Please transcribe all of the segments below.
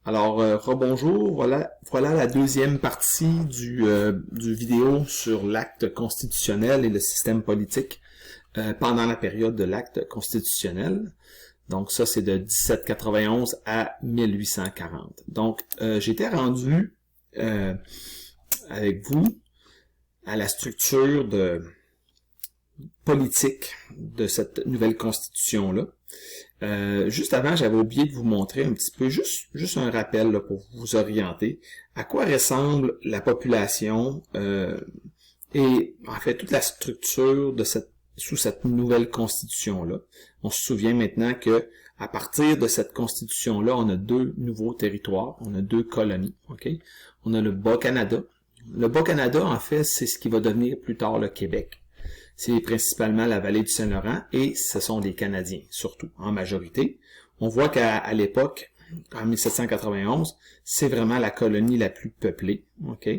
Alors, rebonjour, voilà la deuxième partie du vidéo sur l'acte constitutionnel et le système politique pendant la période de l'acte constitutionnel. Donc ça, c'est de 1791 à 1840. Donc, j'étais rendu avec vous à la structure politique de cette nouvelle constitution-là. Juste avant, j'avais oublié de vous montrer un petit peu, juste un rappel là, pour vous orienter, à quoi ressemble la population et en fait toute la structure de sous cette nouvelle constitution-là. On se souvient maintenant que à partir de cette constitution-là, on a deux nouveaux territoires, on a deux colonies. Okay? On a le Bas-Canada. Le Bas-Canada, en fait, c'est ce qui va devenir plus tard le Québec. C'est principalement la vallée du Saint-Laurent et ce sont des Canadiens, surtout, en majorité. On voit qu'à l'époque, en 1791, c'est vraiment la colonie la plus peuplée. OK?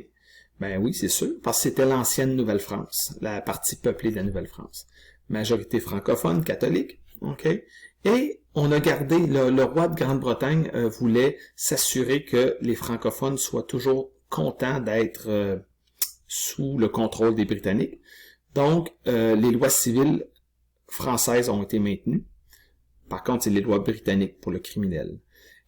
Ben oui, c'est sûr, parce que c'était l'ancienne Nouvelle-France, la partie peuplée de la Nouvelle-France. Majorité francophone, catholique. OK? Et on a gardé, le roi de Grande-Bretagne voulait s'assurer que les francophones soient toujours contents d'être sous le contrôle des Britanniques. Donc, les lois civiles françaises ont été maintenues. Par contre, c'est les lois britanniques pour le criminel.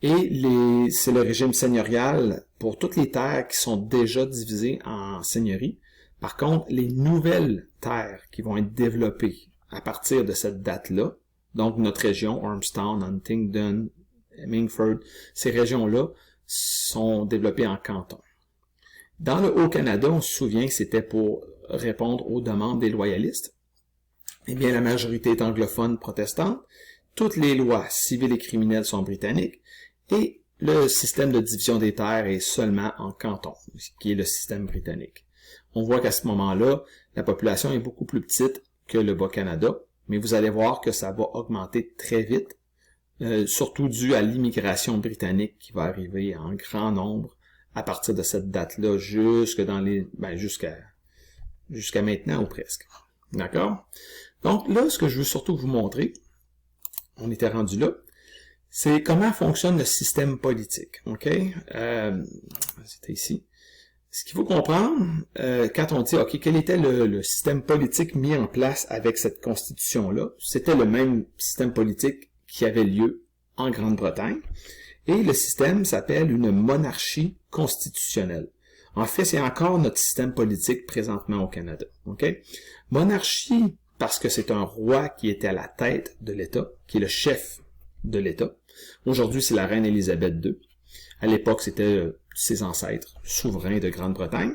Et c'est le régime seigneurial pour toutes les terres qui sont déjà divisées en seigneuries. Par contre, les nouvelles terres qui vont être développées à partir de cette date-là, donc notre région, Ormstown, Huntingdon, Hemmingford, ces régions-là sont développées en cantons. Dans le Haut-Canada, on se souvient que c'était pour répondre aux demandes des loyalistes. Eh bien, la majorité est anglophone protestante. Toutes les lois civiles et criminelles sont britanniques. Et le système de division des terres est seulement en canton, ce qui est le système britannique. On voit qu'à ce moment-là, la population est beaucoup plus petite que le Bas-Canada, mais vous allez voir que ça va augmenter très vite, surtout dû à l'immigration britannique qui va arriver en grand nombre à partir de cette date-là jusqu'à maintenant ou presque. D'accord? Donc là, ce que je veux surtout vous montrer, on était rendu là, c'est comment fonctionne le système politique. OK? C'était ici. Ce qu'il faut comprendre, quand on dit, OK, quel était le système politique mis en place avec cette constitution-là, c'était le même système politique qui avait lieu en Grande-Bretagne. Et le système s'appelle une monarchie constitutionnelle. En fait, c'est encore notre système politique présentement au Canada. Okay? Monarchie, parce que c'est un roi qui était à la tête de l'État, qui est le chef de l'État. Aujourd'hui, c'est la reine Élisabeth II. À l'époque, c'était ses ancêtres, souverains de Grande-Bretagne.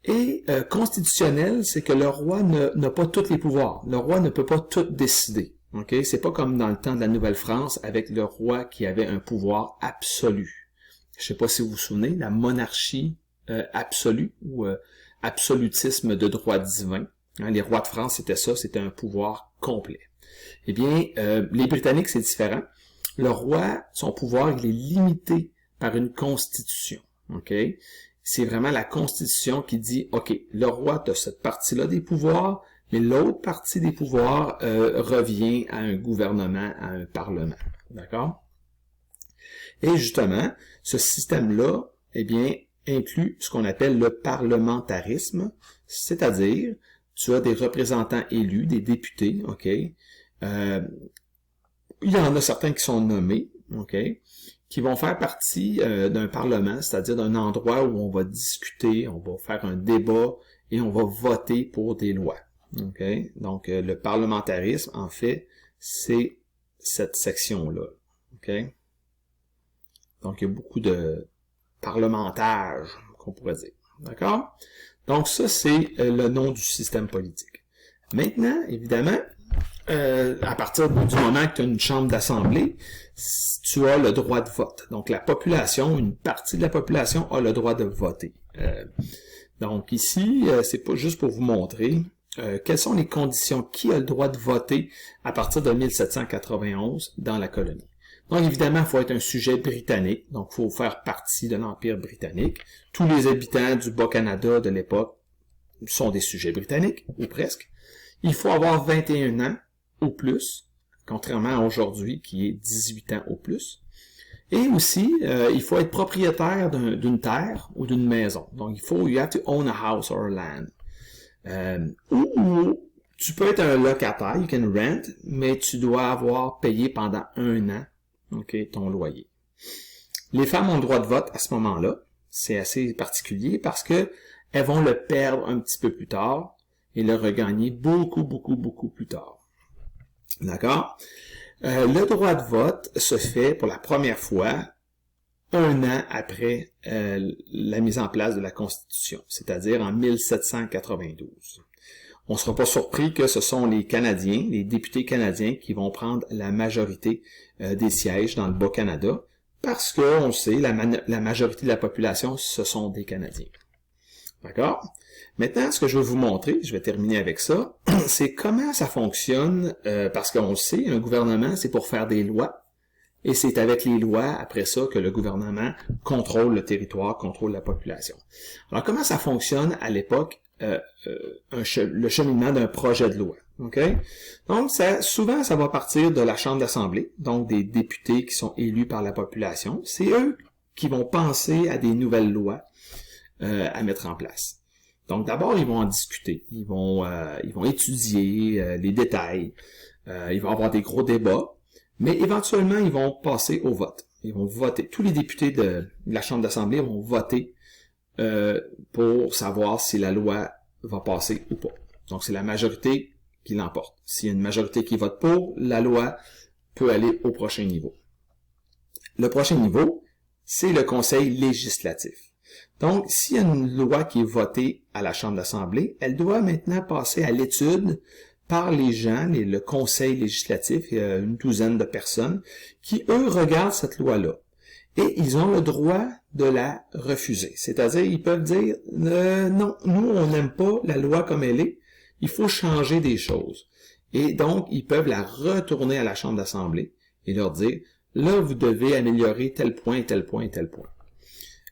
Et constitutionnel, c'est que le roi n'a pas tous les pouvoirs. Le roi ne peut pas tout décider. Okay? C'est pas comme dans le temps de la Nouvelle-France avec le roi qui avait un pouvoir absolu. Je sais pas si vous vous souvenez, la monarchie absolue ou absolutisme de droit divin. Hein, les rois de France, c'était ça, c'était un pouvoir complet. Eh bien, les Britanniques, c'est différent. Le roi, son pouvoir, il est limité par une constitution. Okay? C'est vraiment la constitution qui dit, OK, le roi a cette partie-là des pouvoirs, mais l'autre partie des pouvoirs revient à un gouvernement, à un parlement. D'accord? Et justement, ce système-là, eh bien, inclut ce qu'on appelle le parlementarisme, c'est-à-dire, tu as des représentants élus, des députés, OK? Il y en a certains qui sont nommés, OK? Qui vont faire partie d'un parlement, c'est-à-dire d'un endroit où on va discuter, on va faire un débat et on va voter pour des lois. Okay? Donc, le parlementarisme, en fait, c'est cette section-là. Okay? Donc, il y a beaucoup de parlementage, qu'on pourrait dire. D'accord? Donc, ça, c'est le nom du système politique. Maintenant, évidemment, à partir du moment que tu as une chambre d'assemblée, tu as le droit de vote. Donc, la population, une partie de la population a le droit de voter. Donc, ici, c'est pas juste pour vous montrer quelles sont les conditions, qui a le droit de voter à partir de 1791 dans la colonie. Donc, évidemment, il faut être un sujet britannique, donc il faut faire partie de l'Empire britannique. Tous les habitants du Bas-Canada de l'époque sont des sujets britanniques, ou presque. Il faut avoir 21 ans ou plus, contrairement à aujourd'hui qui est 18 ans ou plus. Et aussi, il faut être propriétaire d'une terre ou d'une maison. Donc, you have to own a house or land. Ou tu peux être un locataire, you can rent, mais tu dois avoir payé pendant 1 an, ton loyer. Les femmes ont le droit de vote à ce moment-là. C'est assez particulier parce que elles vont le perdre un petit peu plus tard et le regagner beaucoup, beaucoup, beaucoup plus tard. D'accord? Le droit de vote se fait pour la première fois 1 an après la mise en place de la Constitution, c'est-à-dire en 1792. On ne sera pas surpris que ce sont les Canadiens, les députés canadiens qui vont prendre la majorité des sièges dans le Bas-Canada, parce qu'on le sait, la majorité de la population, ce sont des Canadiens. D'accord? Maintenant, ce que je vais vous montrer, je vais terminer avec ça, c'est comment ça fonctionne, parce qu'on le sait, un gouvernement, c'est pour faire des lois, et c'est avec les lois, après ça, que le gouvernement contrôle le territoire, contrôle la population. Alors, comment ça fonctionne à l'époque, le cheminement d'un projet de loi? Okay? Donc, souvent, ça va partir de la Chambre d'Assemblée, donc des députés qui sont élus par la population. C'est eux qui vont penser à des nouvelles lois à mettre en place. Donc, d'abord, ils vont en discuter. Ils vont étudier les détails. Il va y avoir des gros débats. Mais éventuellement, ils vont passer au vote. Ils vont voter. Tous les députés de la Chambre d'Assemblée vont voter pour savoir si la loi va passer ou pas. Donc, c'est la majorité qui l'emporte. S'il y a une majorité qui vote pour, la loi peut aller au prochain niveau. Le prochain niveau, c'est le Conseil législatif. Donc, s'il y a une loi qui est votée à la Chambre d'Assemblée, elle doit maintenant passer à l'étude par les gens, le Conseil législatif, il y a une douzaine de personnes, qui, eux, regardent cette loi-là. Et ils ont le droit de la refuser. C'est-à-dire, ils peuvent dire, non, nous, on n'aime pas la loi comme elle est, il faut changer des choses. Et donc, ils peuvent la retourner à la Chambre d'Assemblée et leur dire, là, vous devez améliorer tel point, tel point, tel point.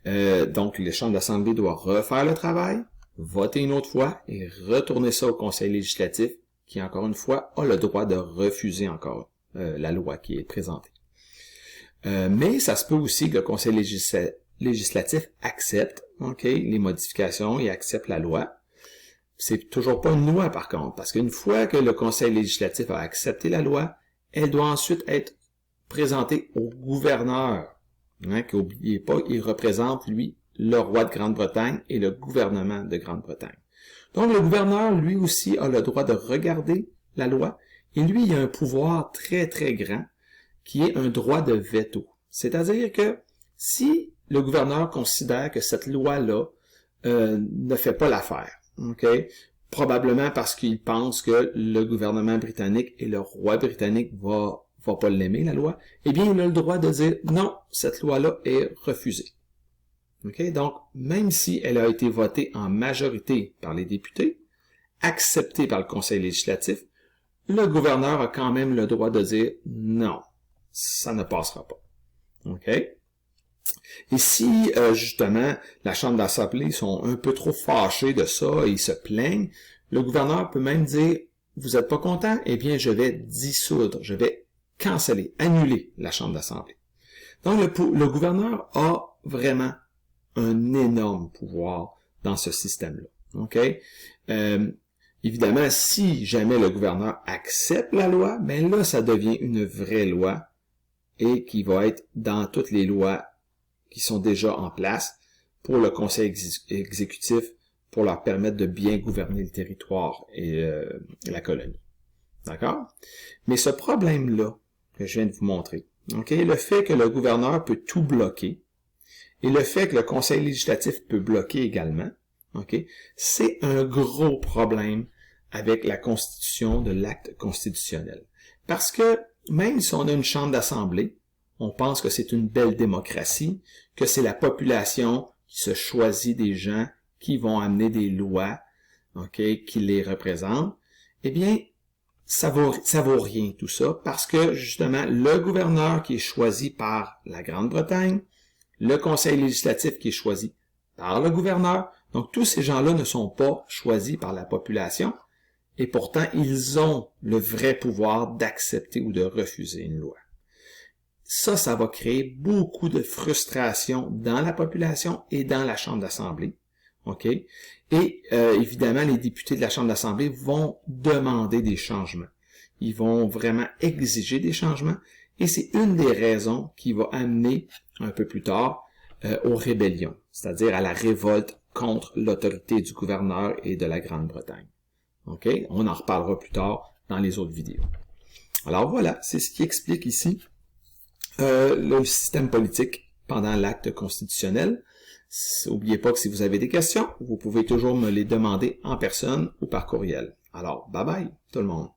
Donc, les chambres d'Assemblée doivent refaire le travail, voter une autre fois et retourner ça au Conseil législatif qui, encore une fois, a le droit de refuser encore la loi qui est présentée. Mais ça se peut aussi que le Conseil législatif accepte les modifications et accepte la loi. C'est toujours pas une loi, par contre, parce qu'une fois que le Conseil législatif a accepté la loi, elle doit ensuite être présentée au gouverneur. N'oubliez pas, il représente, lui, le roi de Grande-Bretagne et le gouvernement de Grande-Bretagne. Donc, le gouverneur, lui aussi, a le droit de regarder la loi, et lui, il a un pouvoir très, très grand, qui est un droit de veto. C'est-à-dire que si le gouverneur considère que cette loi-là ne fait pas l'affaire, probablement parce qu'il pense que le gouvernement britannique et le roi britannique va pas l'aimer, la loi, eh bien, il a le droit de dire non, cette loi-là est refusée. Donc, même si elle a été votée en majorité par les députés, acceptée par le Conseil législatif, le gouverneur a quand même le droit de dire non, ça ne passera pas. Et si, justement, la Chambre d'Assemblée sont un peu trop fâchés de ça et ils se plaignent, le gouverneur peut même dire, vous n'êtes pas content? Eh bien, je vais dissoudre, je vais canceller, annuler la Chambre d'Assemblée. Donc, le gouverneur a vraiment un énorme pouvoir dans ce système-là. Évidemment, si jamais le gouverneur accepte la loi, ben là, ça devient une vraie loi et qui va être dans toutes les lois qui sont déjà en place pour le Conseil exécutif pour leur permettre de bien gouverner le territoire et la colonie. D'accord? Mais ce problème-là que je viens de vous montrer, le fait que le gouverneur peut tout bloquer et le fait que le Conseil législatif peut bloquer également, c'est un gros problème avec la constitution de l'acte constitutionnel. Parce que même si on a une chambre d'assemblée, on pense que c'est une belle démocratie, que c'est la population qui se choisit des gens qui vont amener des lois, qui les représentent, eh bien, ça vaut rien tout ça, parce que justement, le gouverneur qui est choisi par la Grande-Bretagne, le Conseil législatif qui est choisi par le gouverneur, donc tous ces gens-là ne sont pas choisis par la population, et pourtant, ils ont le vrai pouvoir d'accepter ou de refuser une loi. ça va créer beaucoup de frustration dans la population et dans la Chambre d'Assemblée. OK? Et évidemment, les députés de la Chambre d'Assemblée vont demander des changements. Ils vont vraiment exiger des changements. Et c'est une des raisons qui va amener, un peu plus tard, aux rébellions, c'est-à-dire à la révolte contre l'autorité du gouverneur et de la Grande-Bretagne. OK? On en reparlera plus tard dans les autres vidéos. Alors voilà, c'est ce qui explique ici le système politique pendant l'acte constitutionnel. N'oubliez pas que si vous avez des questions, vous pouvez toujours me les demander en personne ou par courriel. Alors, bye bye tout le monde.